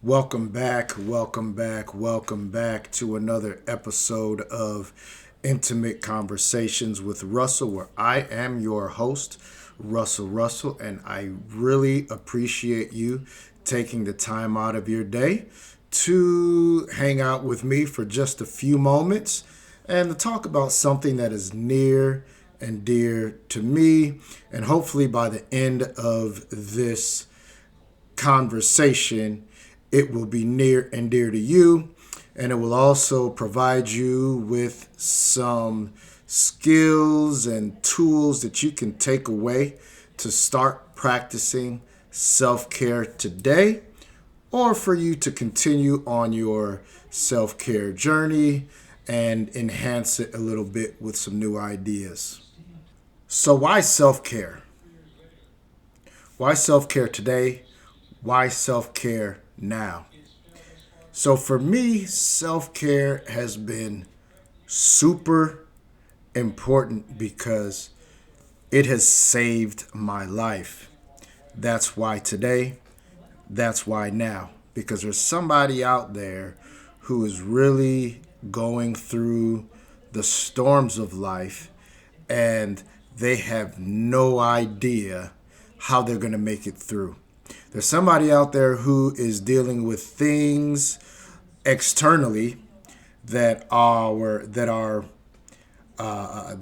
Welcome back, welcome back, welcome back to another episode of Intimate Conversations with Russell, where I am your host, Russell, and I really appreciate you taking the time out of your day to hang out with me for just a few moments and to talk about something that is near and dear to me. And hopefully, by the end of this conversation, it will be near and dear to you, and it will also provide you with some skills and tools that you can take away to start practicing self care today, or for you to continue on your self care journey and enhance it a little bit with some new ideas. So, why self care? Why self care today? Why self care now? So for me, self care has been super important because it has saved my life. That's why today, that's why now. Because there's somebody out there who is really going through the storms of life and they have no idea how they're going to make it through. There's somebody out there who is dealing with things externally that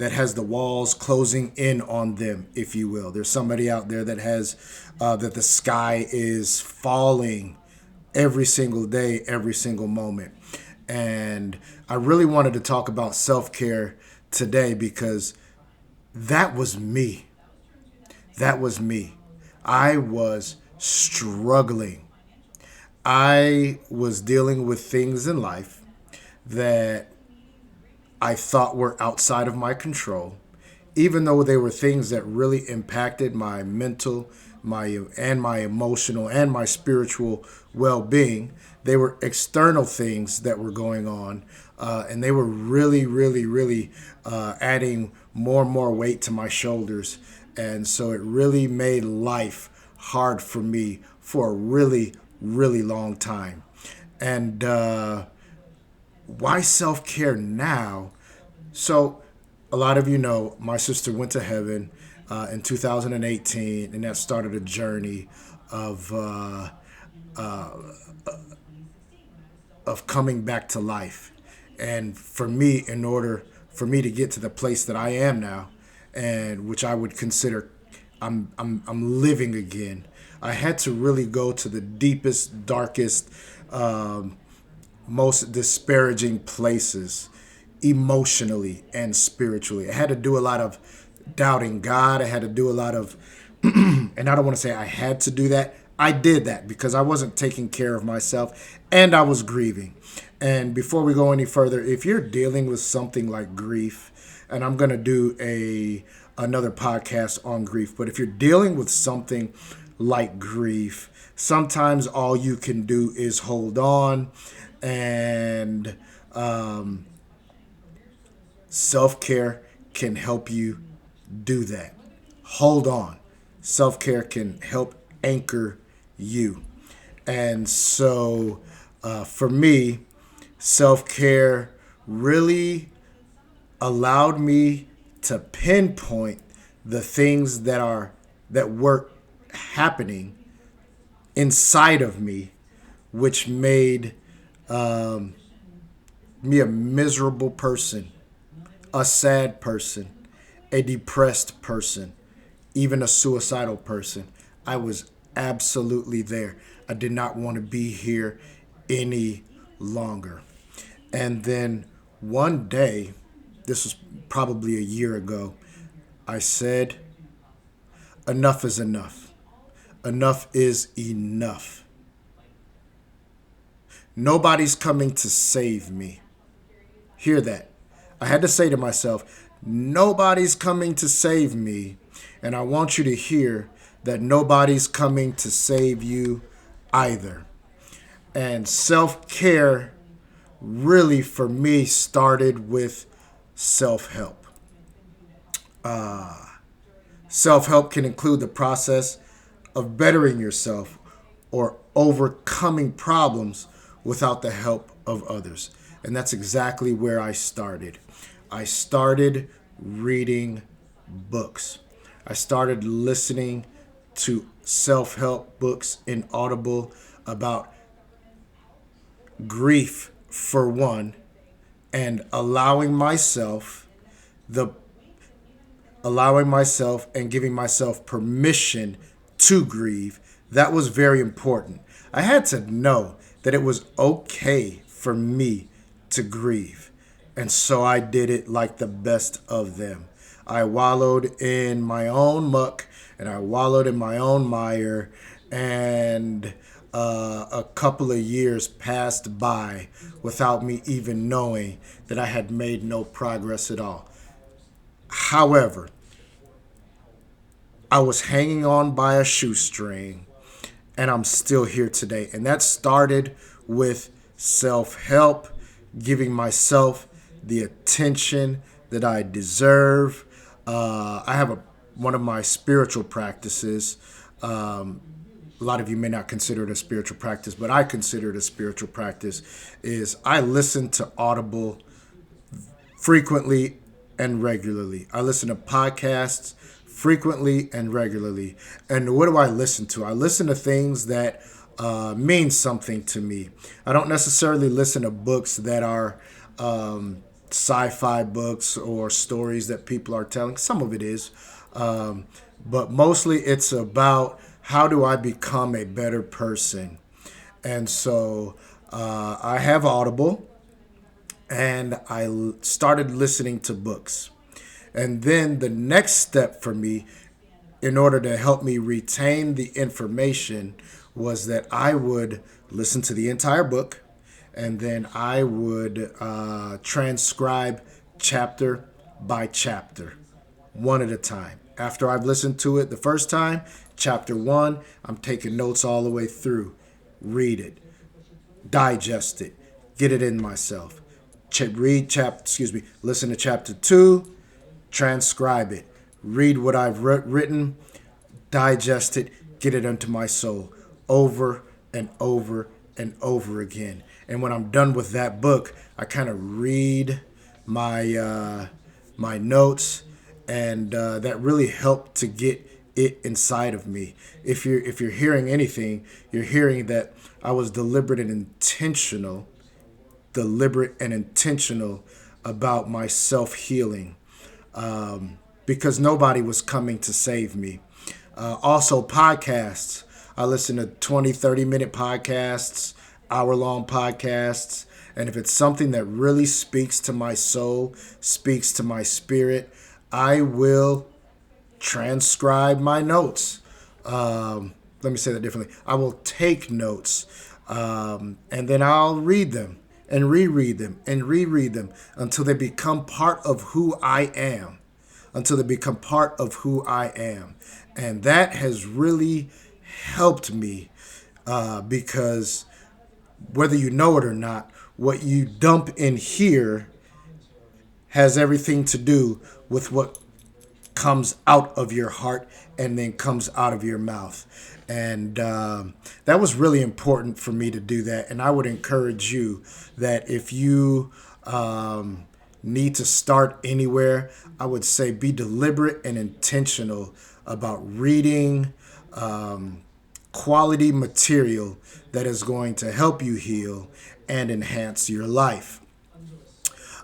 has the walls closing in on them, if you will. There's somebody out there that has that the sky is falling every single day, every single moment. And I really wanted to talk about self care today because that was me. That was me. I was struggling. I was dealing with things in life that I thought were outside of my control, even though they were things that really impacted my mental, my emotional and my spiritual well-being. They were external things that were going on, and they were really adding more and more weight to my shoulders, and so it really made life hard for me for a really long time. And why self care now? So, a lot of you know my sister went to heaven in 2018, and that started a journey of coming back to life. And for me, in order for me to get to the place that I am now, and which I would consider I'm living again, I had to really go to the deepest, darkest, most disparaging places emotionally and spiritually. I had to do a lot of doubting God. I had to do a lot of, and I don't want to say I had to do that. I did that because I wasn't taking care of myself and I was grieving. And before we go any further, if you're dealing with something like grief, and I'm going to do another podcast on grief, but if you're dealing with something like grief, sometimes all you can do is hold on, and self care can help you do that. Hold on. Self care can help anchor you. And so for me, self care really allowed me to pinpoint the things that were happening inside of me, which made me a miserable person, a sad person, a depressed person, even a suicidal person. I was absolutely there. I did not want to be here any longer. And then one day, this was probably a year ago, I said, enough is enough. Enough is enough. Nobody's coming to save me. Hear that. I had to say to myself, nobody's coming to save me. And I want you to hear that nobody's coming to save you either. And self care really for me started with self help. Self help can include the process of bettering yourself or overcoming problems without the help of others. And that's exactly where I started. I started reading books. I started listening to self help books in Audible about grief, for one, and the allowing myself and giving myself permission to grieve. That was very important. I had to know that it was okay for me to grieve. And so I did it like the best of them. I wallowed in my own muck and I wallowed in my own mire. And a couple of years passed by without me even knowing that I had made no progress at all. However, I was hanging on by a shoestring and I'm still here today. And that started with self help, giving myself the attention that I deserve. I have one of my spiritual practices. A lot of you may not consider it a spiritual practice, but I consider it a spiritual practice. Is I listen to Audible frequently and regularly. I listen to podcasts frequently and regularly. And what do I listen to? I listen to things that mean something to me. I don't necessarily listen to books that are sci-fi books or stories that people are telling. Some of it is. But mostly it's about how do I become a better person. And so I have Audible and I started listening to books. And then the next step for me, in order to help me retain the information, was that I would listen to the entire book and then I would transcribe chapter by chapter, one at a time. After I've listened to it the first time, chapter one, I'm taking notes all the way through. Read it, digest it, get it in myself. Listen to chapter two, transcribe it, read what I've written, digest it, get it into my soul over and over and over again. And when I'm done with that book, I kind of read my notes, and that really helped to get it inside of me. If you're hearing anything, you're hearing that I was deliberate and intentional about my self-healing, because nobody was coming to save me. Also, podcasts. I listen to 20, 30-minute podcasts, hour-long podcasts. And if it's something that really speaks to my soul, speaks to my spirit, I will transcribe my notes. Let me say that differently. I will take notes, and then I'll read them and reread them and reread them until they become part of who I am. And that has really helped me, because whether you know it or not, what you dump in here has everything to do with what comes out of your heart and then comes out of your mouth. And that was really important for me to do that. And I would encourage you that if you need to start anywhere, I would say be deliberate and intentional about reading quality material that is going to help you heal and enhance your life.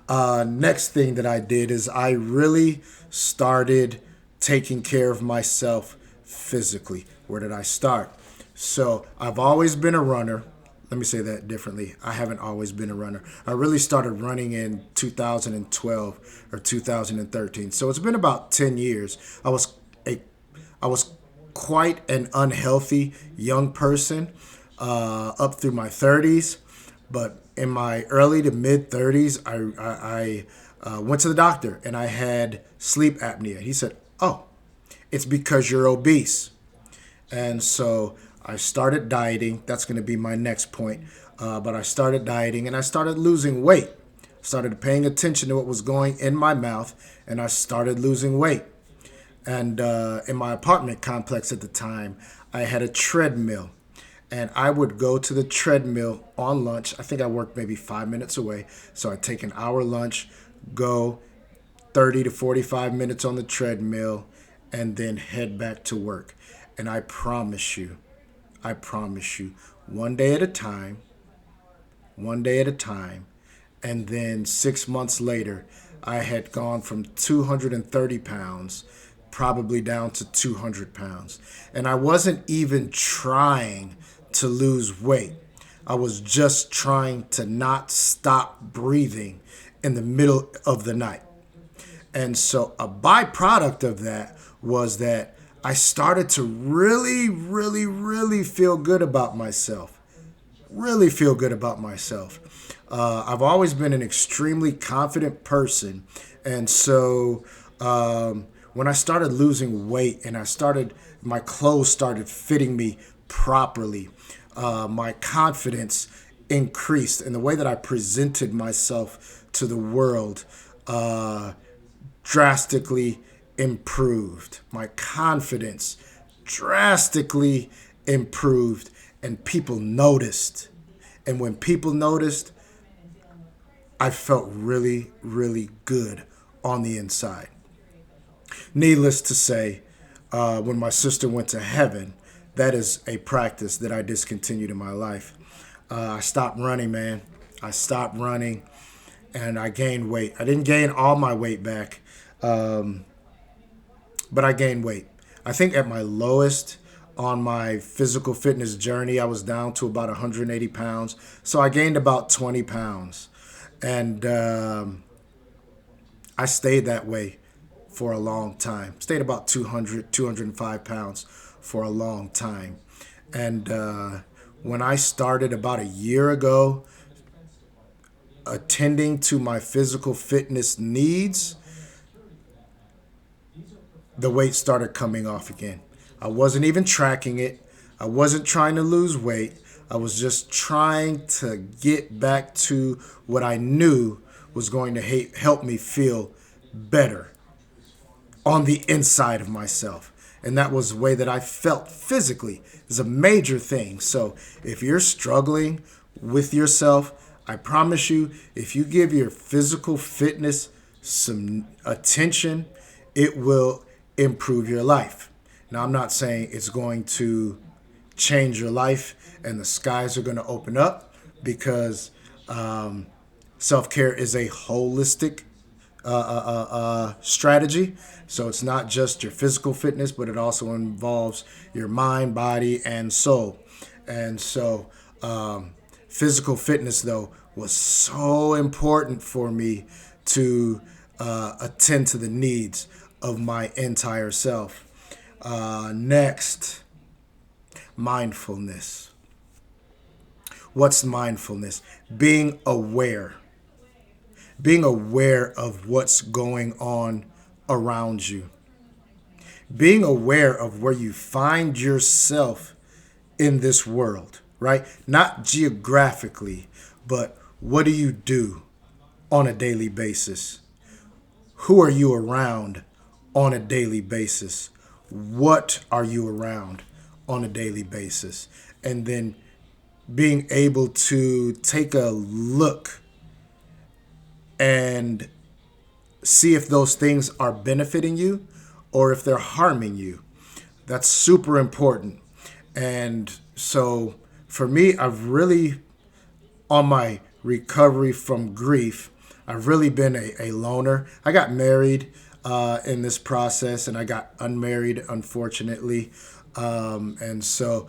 Next thing that I did is I really started taking care of myself physically. Where did I start? So I've always been a runner. Let me say that differently. I haven't always been a runner. I really started running in 2012 or 2013. So it's been about 10 years. I was quite an unhealthy young person up through my 30s. But in my early to mid 30s, I went to the doctor and I had sleep apnea. He said, "Oh, it's because you're obese." And so I started dieting. That's going to be my next point. But I started dieting and I started losing weight. Started paying attention to what was going in my mouth, and I started losing weight. And in my apartment complex at the time, I had a treadmill. and I would go to the treadmill on lunch. I think I worked maybe 5 minutes away. So I'd take an hour lunch, go 30 to 45 minutes on the treadmill, and then head back to work. And I promise you, one day at a time, one day at a time. And then 6 months later, I had gone from 230 pounds probably down to 200 pounds. And I wasn't even trying to lose weight. I was just trying to not stop breathing in the middle of the night. And so a byproduct of that was that I started to really, really, really feel good about myself. Really feel good about myself. I've always been an extremely confident person. And so when I started losing weight and my clothes started fitting me properly, my confidence increased. And the way that I presented myself to the world drastically improved. My confidence drastically improved, and people noticed. And when people noticed, I felt really, really good on the inside. Needless to say, when my sister went to heaven, that is a practice that I discontinued in my life. I stopped running, man. I stopped running and I gained weight. I didn't gain all my weight back, but I gained weight. I think at my lowest on my physical fitness journey, I was down to about 180 pounds. So I gained about 20 pounds. And I stayed that way for a long time. Stayed about 200, 205 pounds for a long time. And when I started about a year ago attending to my physical fitness needs, the weight started coming off again. I wasn't even tracking it. I wasn't trying to lose weight. I was just trying to get back to what I knew was going to help me feel better on the inside of myself. And that was the way that I felt physically. It's a major thing. So if you're struggling with yourself, I promise you, if you give your physical fitness some attention, it will improve your life. Now, I'm not saying it's going to change your life and the skies are going to open up, because self-care is a holistic strategy. So it's not just your physical fitness, but it also involves your mind, body, and soul. And so physical fitness, though, was so important for me to attend to the needs of my entire self. Next, mindfulness. What's mindfulness? Being aware. Being aware of what's going on around you. Being aware of where you find yourself in this world, right? Not geographically, but what do you do on a daily basis? Who are you around on a daily basis? What are you around on a daily basis? And then being able to take a look and see if those things are benefiting you or if they're harming you. That's super important. And so for me, on my recovery from grief, I've really been a loner. I got married in this process, and I got unmarried, unfortunately. And so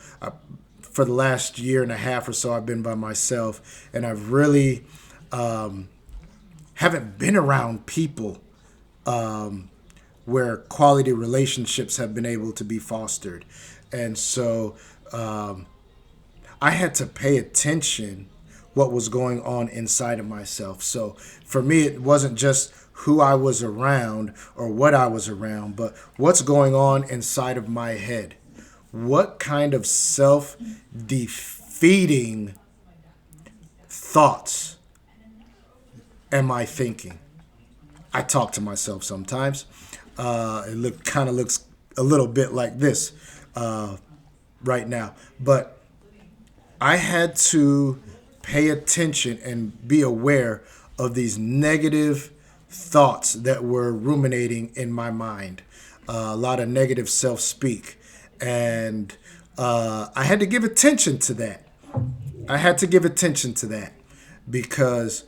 for the last year and a half or so, I've been by myself, and I've really haven't been around people where quality relationships have been able to be fostered. And so I had to pay attention what was going on inside of myself. So for me, it wasn't just who I was around or what I was around, but what's going on inside of my head. What kind of self-defeating thoughts am I thinking? I talk to myself sometimes. It looks a little bit like this right now. But I had to pay attention and be aware of these negative thoughts that were ruminating in my mind, a lot of negative self speak. And I had to give attention to that. I had to give attention to that because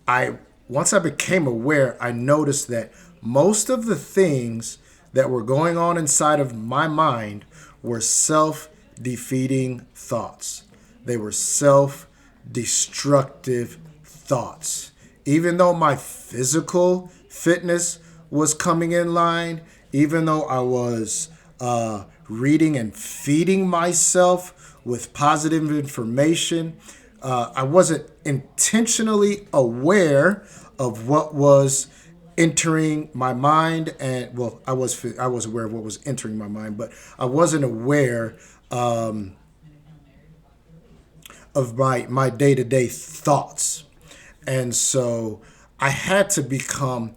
I once I became aware, I noticed that most of the things that were going on inside of my mind were self-defeating thoughts. They were self-destructive thoughts. Even though my physical fitness was coming in line, even though I was reading and feeding myself with positive information, I wasn't intentionally aware of what was entering my mind. And well, I was aware of what was entering my mind, but I wasn't aware of my day-to-day thoughts. And so I had to become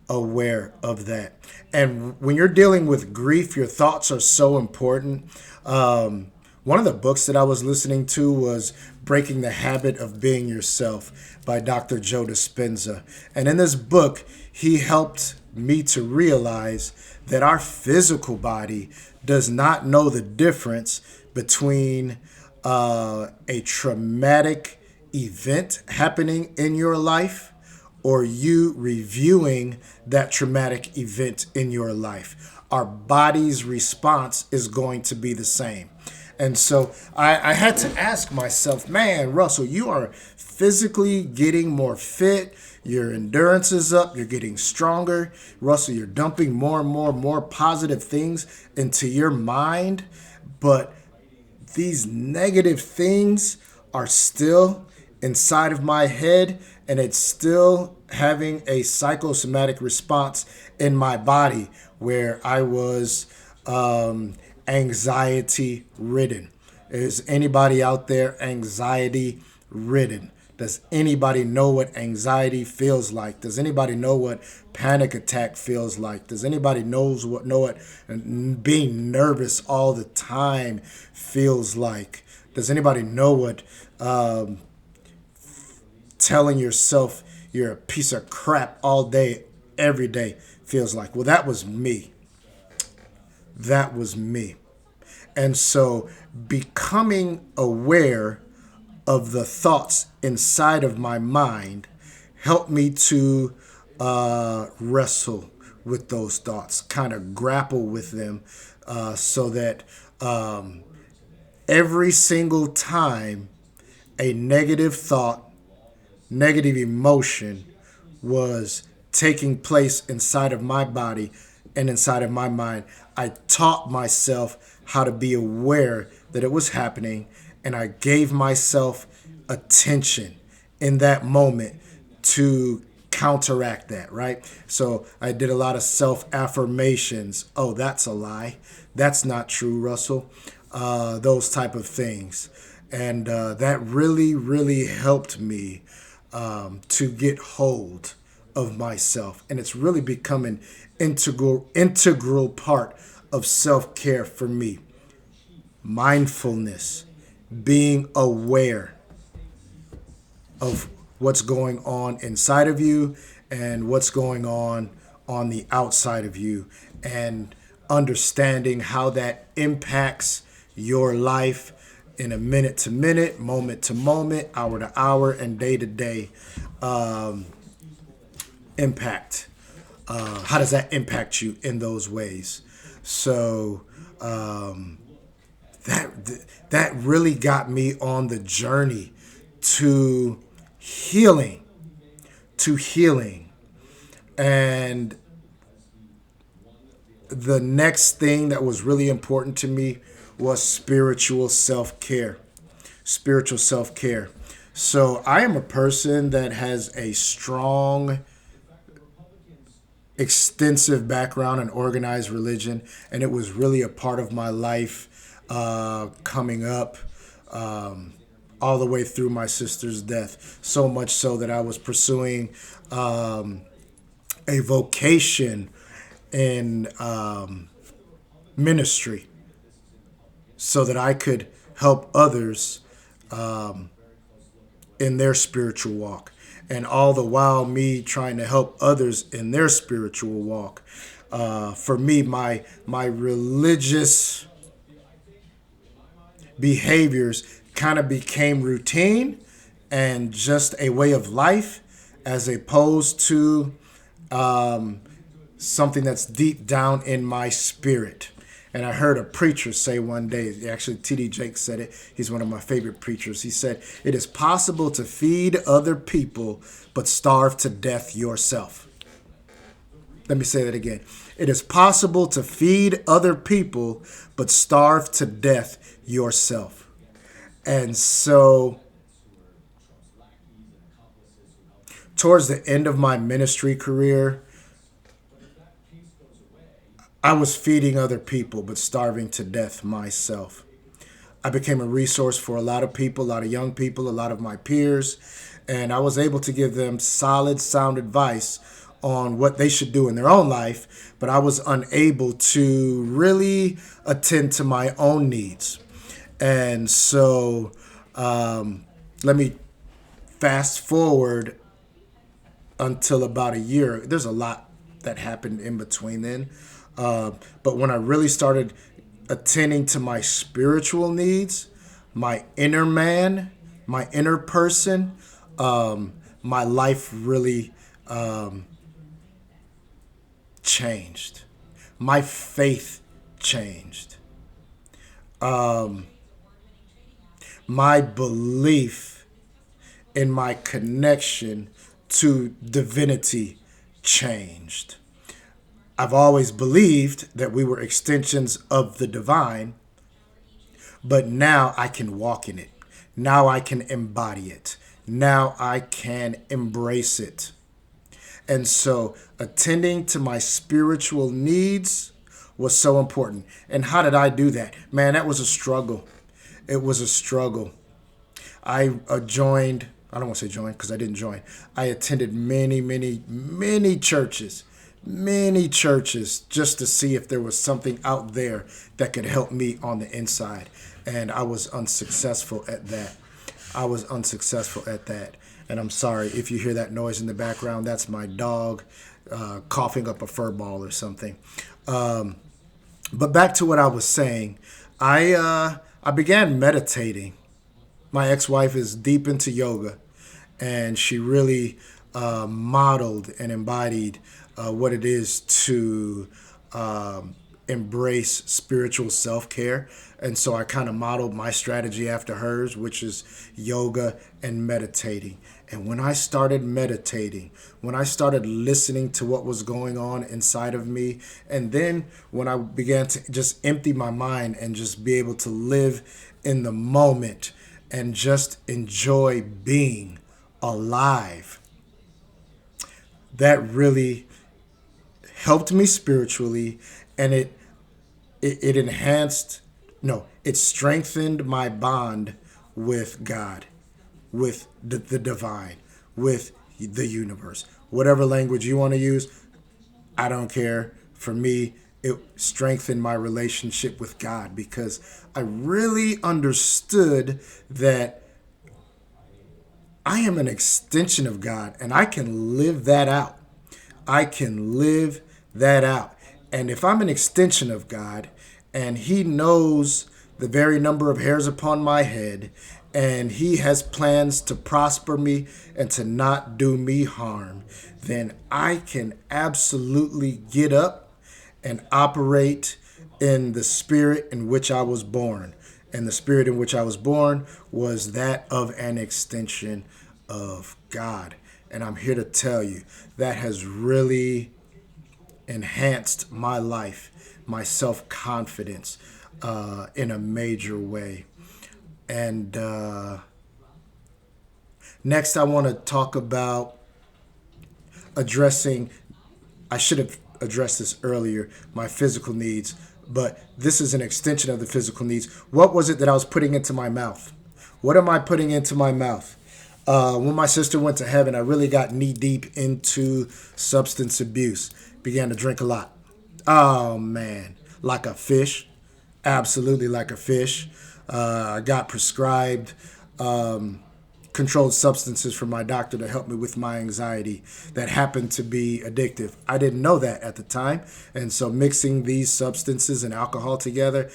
aware of that. And when you're dealing with grief, your thoughts are so important. One of the books that I was listening to was Breaking the Habit of Being Yourself by Dr. Joe Dispenza. And in this book, he helped me to realize that our physical body does not know the difference between a traumatic event happening in your life or you reviewing that traumatic event in your life. Our body's response is going to be the same. And so I had to ask myself, man, Russell, you are physically getting more fit. Your endurance is up. You're getting stronger. Russell, you're dumping more positive things into your mind. But these negative things are still inside of my head, and it's still having a psychosomatic response in my body where I was anxiety ridden. Is anybody out there anxiety ridden? Does anybody know what anxiety feels like? Does anybody know what panic attack feels like? Does anybody know what being nervous all the time feels like? Does anybody know what telling yourself you're a piece of crap all day, every day feels like? Well, that was me. That was me. And so becoming aware of the thoughts inside of my mind helped me to wrestle with those thoughts, kind of grapple with them, so that every single time a negative thought, negative emotion was taking place inside of my body and inside of my mind, I taught myself how to be aware that it was happening, and I gave myself attention in that moment to counteract that, right? So I did a lot of self-affirmations. Oh, that's a lie. That's not true, Russell. Those type of things. And that really, really helped me to get hold of myself. And it's really become an integral part of self-care for me. Mindfulness, being aware of what's going on inside of you and what's going on the outside of you, and understanding how that impacts your life in a minute to minute, moment to moment, hour to hour, and day to day impact. How does that impact you in those ways? So that really got me on the journey to healing, and the next thing that was really important to me was spiritual self-care. Spiritual self-care. So I am a person that has a strong, extensive background in organized religion, and it was really a part of my life coming up all the way through my sister's death. So much so that I was pursuing a vocation in ministry so that I could help others in their spiritual walk. And all the while, me trying to help others in their spiritual walk. For me, my religious behaviors kind of became routine and just a way of life, as opposed to something that's deep down in my spirit. And I heard a preacher say one day, actually T.D. Jakes said it, he's one of my favorite preachers. He said, "It is possible to feed other people but starve to death yourself." Let me say that again. It is possible to feed other people but starve to death yourself. And so towards the end of my ministry career, I was feeding other people but starving to death myself. I became a resource for a lot of people, a lot of young people, a lot of my peers, and I was able to give them solid, sound advice on what they should do in their own life, but I was unable to really attend to my own needs. And so let me fast forward until about a year. There's a lot that happened in between then. But when I really started attending to my spiritual needs, my inner man, my inner person, my life really changed. My faith changed. My belief in my connection to divinity changed. I've always believed that we were extensions of the divine, but now I can walk in it. Now I can embody it. Now I can embrace it. And so attending to my spiritual needs was so important. And how did I do that? Man, that was a struggle. It was a struggle. I joined, I don't want to say joined because I didn't join. I attended many churches just to see if there was something out there that could help me on the inside. And I was unsuccessful at that. And I'm sorry if you hear that noise in the background. That's my dog coughing up a fur ball or something. But back to what I was saying. I began meditating. My ex-wife is deep into yoga, and she really modeled and embodied what it is to embrace spiritual self-care. And so I kind of modeled my strategy after hers, which is yoga and meditating. And when I started meditating, when I started listening to what was going on inside of me, and then when I began to just empty my mind and just be able to live in the moment and just enjoy being alive, that really helped me spiritually, and it enhanced, no, it strengthened my bond with God, with the divine, with the universe. Whatever language you want to use, I don't care. For me, it strengthened my relationship with God because I really understood that I am an extension of God and I can live that out. I can live that out. And if I'm an extension of God and He knows the very number of hairs upon my head, and He has plans to prosper me and to not do me harm, then I can absolutely get up and operate in the spirit in which I was born. And the spirit in which I was born was that of an extension of God. And I'm here to tell you that has really enhanced my life, my self-confidence in a major way. And next, I want to talk about addressing, I should have addressed this earlier, my physical needs, but this is an extension of the physical needs. What was it that I was putting into my mouth? What am I putting into my mouth? When my sister went to heaven, I really got knee deep into substance abuse. Began to drink a lot. Oh, man. Like a fish. Absolutely like a fish. I got prescribed controlled substances from my doctor to help me with my anxiety that happened to be addictive. I didn't know that at the time. And so mixing these substances and alcohol together,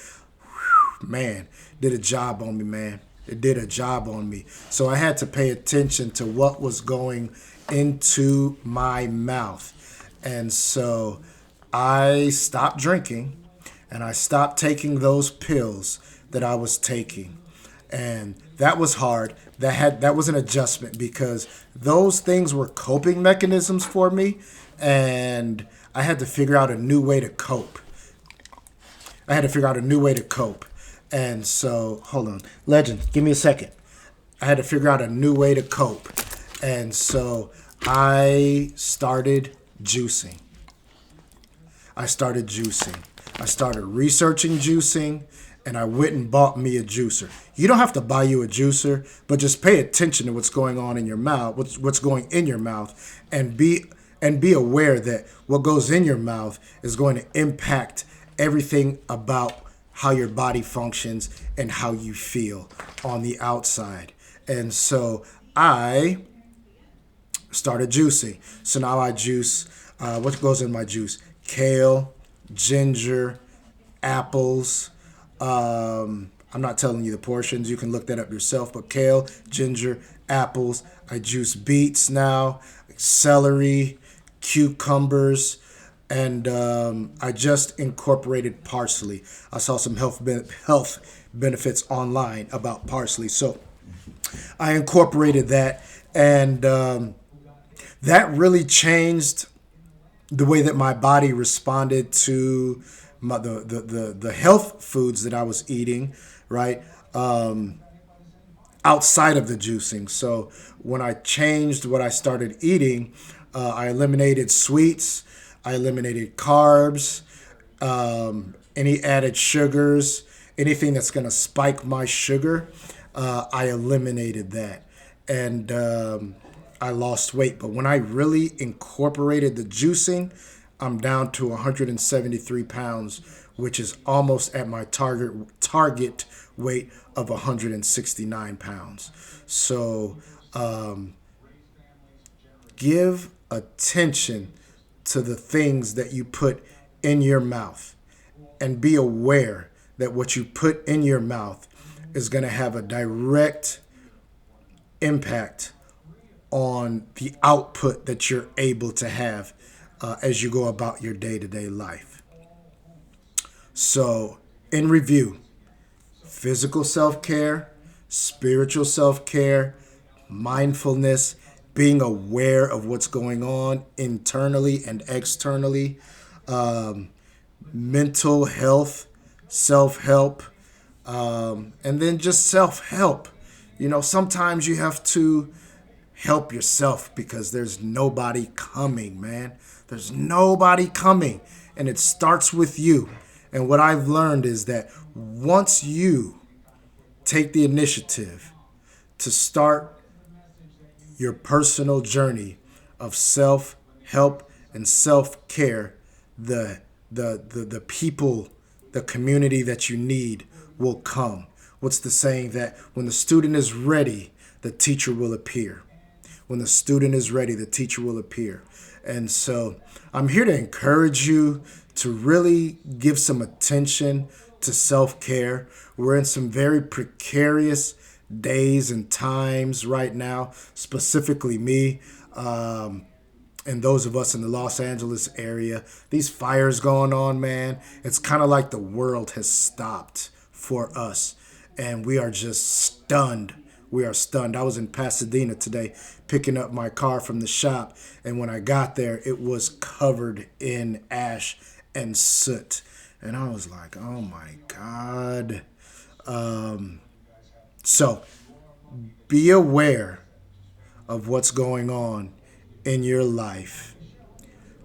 man, did a job on me, man. It did a job on me. So I had to pay attention to what was going into my mouth. And so I stopped drinking and I stopped taking those pills that I was taking. And that was hard. That was an adjustment because those things were coping mechanisms for me, and I had to figure out a new way to cope. I had to figure out a new way to cope. And so, hold on. Legend, give me a second. I had to figure out a new way to cope. And so I started juicing. I started juicing. I started researching juicing, and I went and bought me a juicer. You don't have to buy you a juicer, but just pay attention to what's going on in your mouth, what's going in your mouth, and be aware that what goes in your mouth is going to impact everything about how your body functions and how you feel on the outside. And so I started juicing. So now I juice, what goes in my juice? Kale, ginger, apples. I'm not telling you the portions. You can look that up yourself. But kale, ginger, apples. I juice beets now, celery, cucumbers, and I just incorporated parsley. I saw some health benefits online about parsley, so I incorporated that, and that really changed the way that my body responded to the health foods that I was eating, right? Outside of the juicing. So when I changed what I started eating, I eliminated sweets, I eliminated carbs, any added sugars, anything that's going to spike my sugar, I eliminated that. And I lost weight. But when I really incorporated the juicing, I'm down to 173 pounds, which is almost at my target weight of 169 pounds. So give attention to the things that you put in your mouth, and be aware that what you put in your mouth is going to have a direct impact on the output that you're able to have as you go about your day-to-day life. So, in review, physical self-care, spiritual self-care, mindfulness, being aware of what's going on internally and externally, mental health, self-help, and then just self-help. You know, sometimes you have to help yourself because there's nobody coming, man. There's nobody coming, and it starts with you. And what I've learned is that once you take the initiative to start your personal journey of self-help and self-care, the people, the community that you need will come. What's the saying that when the student is ready, the teacher will appear? When the student is ready, the teacher will appear. And so I'm here to encourage you to really give some attention to self-care. We're in some very precarious days and times right now, specifically me, and those of us in the Los Angeles area. These fires going on, man, it's kind of like the world has stopped for us, and we are just stunned. We are stunned. I was in Pasadena today picking up my car from the shop, and when I got there, it was covered in ash and soot. And I was like, oh my God. So be aware of what's going on in your life,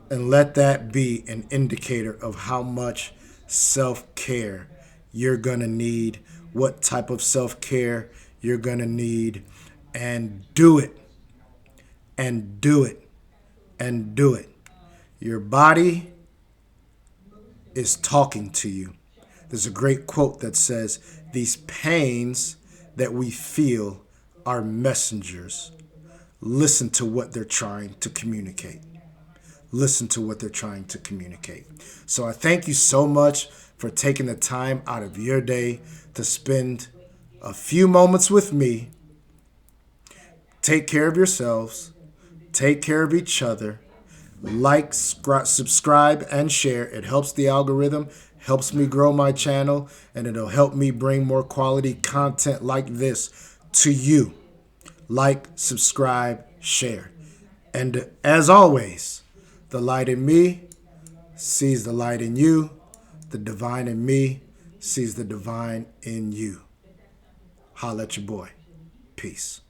and let that be an indicator of how much self-care you're going to need, what type of self-care you're going to need, and do it, and do it, and do it. Your body is talking to you. There's a great quote that says, these pains that we feel are messengers. Listen to what they're trying to communicate. Listen to what they're trying to communicate. So I thank you so much for taking the time out of your day to spend a few moments with me. Take care of yourselves. Take care of each other. Like, subscribe, and share. It helps the algorithm, helps me grow my channel, and it'll help me bring more quality content like this to you. Like, subscribe, share. And as always, the light in me sees the light in you. The divine in me sees the divine in you. Holla at your boy. Peace.